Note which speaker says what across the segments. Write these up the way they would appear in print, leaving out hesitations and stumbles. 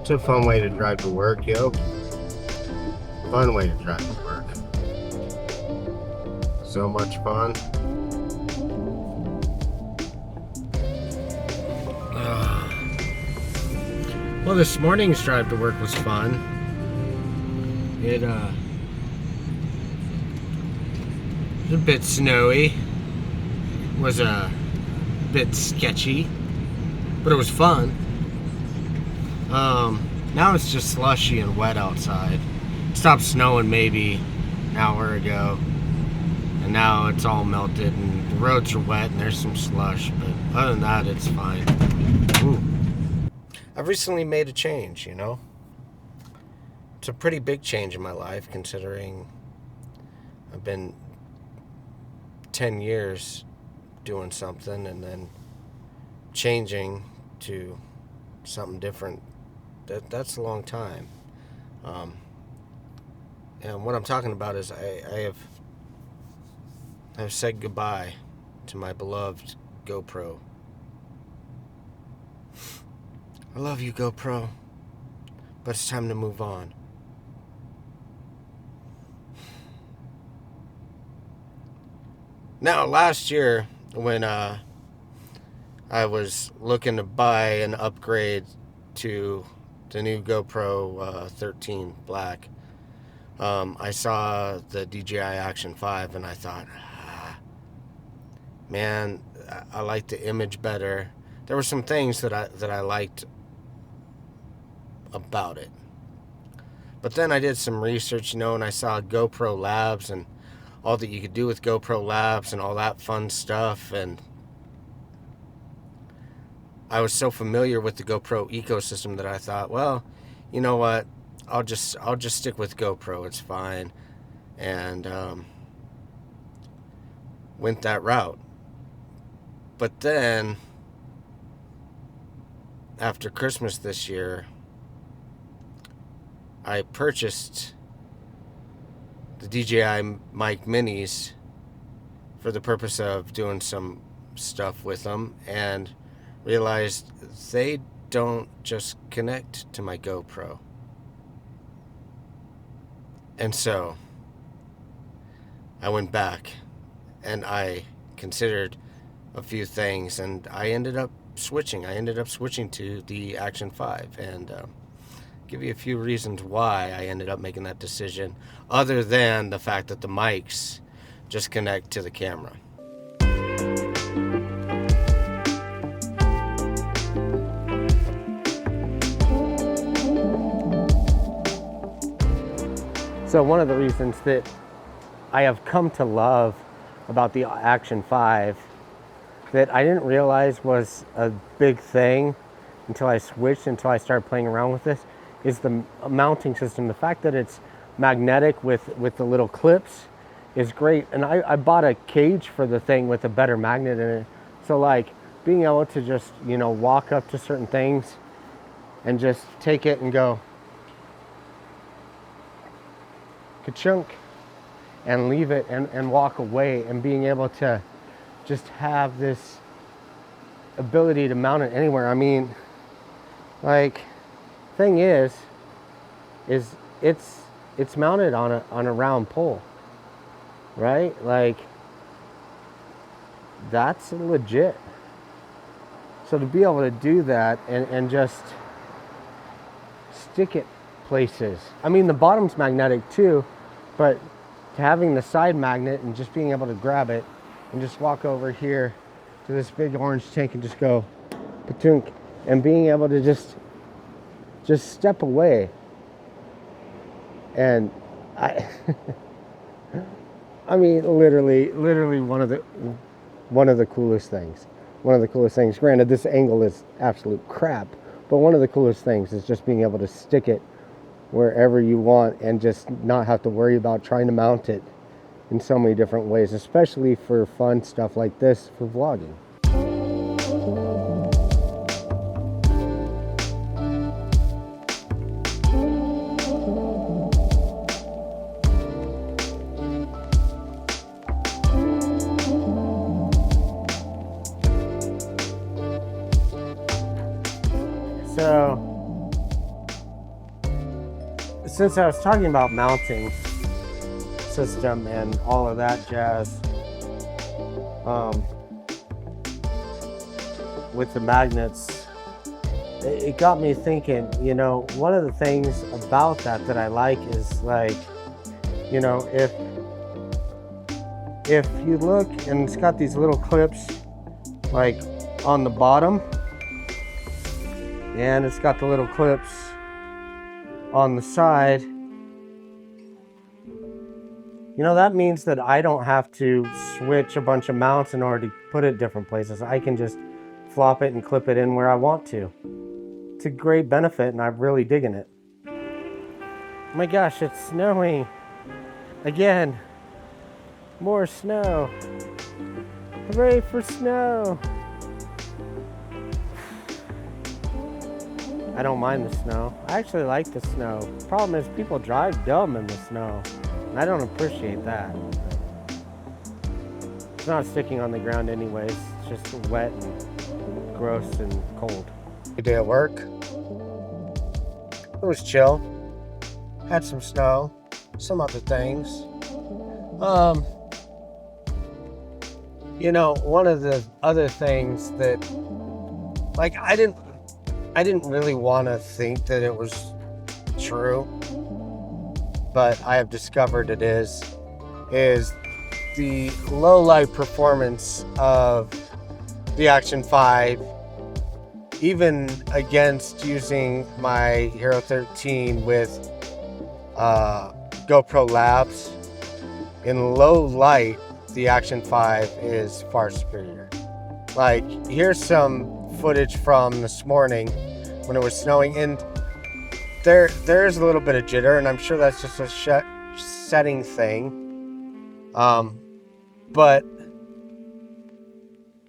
Speaker 1: It's a fun way to drive to work, yo. Fun way to drive to work. So much fun. Well, this morning's drive to work was fun. It was a bit snowy. Was a bit sketchy, but it was fun. Now it's just slushy and wet outside. It stopped snowing maybe an hour ago, and now it's all melted and the roads are wet and there's some slush, but other than that, it's fine. Ooh. I've recently made a change, you know? It's a pretty big change in my life, considering I've been 10 years doing something and then changing to something different. That's a long time. And what I'm talking about is I have said goodbye to my beloved GoPro. I love you, GoPro, but it's time to move on. Now, last year, when I was looking to buy an upgrade to the new GoPro 13 Black, I saw the DJI Action 5 and I thought, man, I like the image better. There were some things that I liked about it. But then I did some research, you know, and I saw GoPro Labs and all that you could do with GoPro Labs and all that fun stuff, and I was so familiar with the GoPro ecosystem that I thought, well, you know what, I'll just stick with GoPro, it's fine, and went that route. But then after Christmas this year, I purchased the DJI Mic Minis for the purpose of doing some stuff with them, and realized they don't just connect to my GoPro. And so I went back and I considered a few things, and I ended up switching to the Action 5, and give you a few reasons why I ended up making that decision, other than the fact that the mics just connect to the camera. So one of the reasons that I have come to love about the Action 5 that I didn't realize was a big thing until I started playing around with this is the mounting system. The fact that it's magnetic with the little clips is great. And I bought a cage for the thing with a better magnet in it. So like being able to just, you know, walk up to certain things and just take it and go ka-chunk and leave it and walk away, and being able to just have this ability to mount it anywhere. I mean, like, thing is it's mounted on a round pole, right? Like, that's legit. So to be able to do that and just stick it places. I mean, the bottom's magnetic too, but having the side magnet and just being able to grab it and just walk over here to this big orange tank and just go patunk, and being able to just step away. And I mean, literally one of the coolest things. One of the coolest things. Granted, this angle is absolute crap, but one of the coolest things is just being able to stick it wherever you want and just not have to worry about trying to mount it in so many different ways, especially for fun stuff like this for vlogging. So since I was talking about mounting system and all of that jazz, with the magnets, it got me thinking, you know, one of the things about that I like is, like, you know, if you look, and it's got these little clips like on the bottom, and it's got the little clips on the side, you know, that means that I don't have to switch a bunch of mounts in order to put it different places. I can just flop it and clip it in where I want to. It's a great benefit, and I'm really digging it. Oh my gosh, it's snowing again. More snow. Hooray for snow. I don't mind the snow. I actually like the snow. Problem is, people drive dumb in the snow, and I don't appreciate that. It's not sticking on the ground anyways. It's just wet and gross and cold. Good day at work. It was chill. Had some snow, some other things. You know, one of the other things that, like, I didn't really want to think that it was true, but I have discovered it is the low light performance of the Action 5, even against using my Hero 13 with GoPro Labs. In low light, the Action 5 is far superior. Like, here's some footage from this morning when it was snowing, and there's a little bit of jitter, and I'm sure that's just a setting thing. But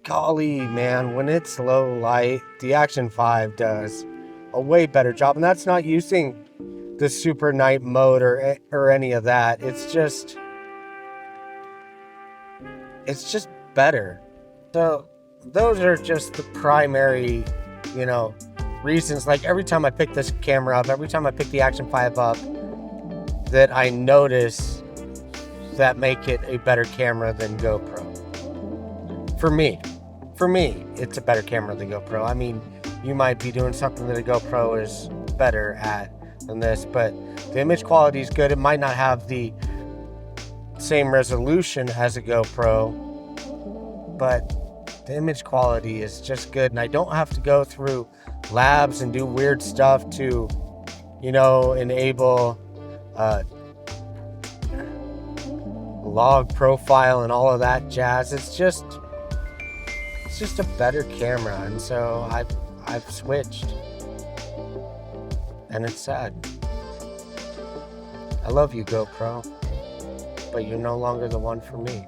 Speaker 1: golly, man, when it's low light, the Action 5 does a way better job, and that's not using the super night mode or any of that. It's just better. So those are just the primary, you know, reasons. Like, every time I pick this camera up, every time I pick the Action 5 up, that I notice that make it a better camera than GoPro. For me, it's a better camera than GoPro. I mean, you might be doing something that a GoPro is better at than this, but the image quality is good. It might not have the same resolution as a GoPro, but the image quality is just good, and I don't have to go through labs and do weird stuff to, you know, enable log profile and all of that jazz. It's just a better camera, and so I've switched, and it's sad. I love you, GoPro, but you're no longer the one for me.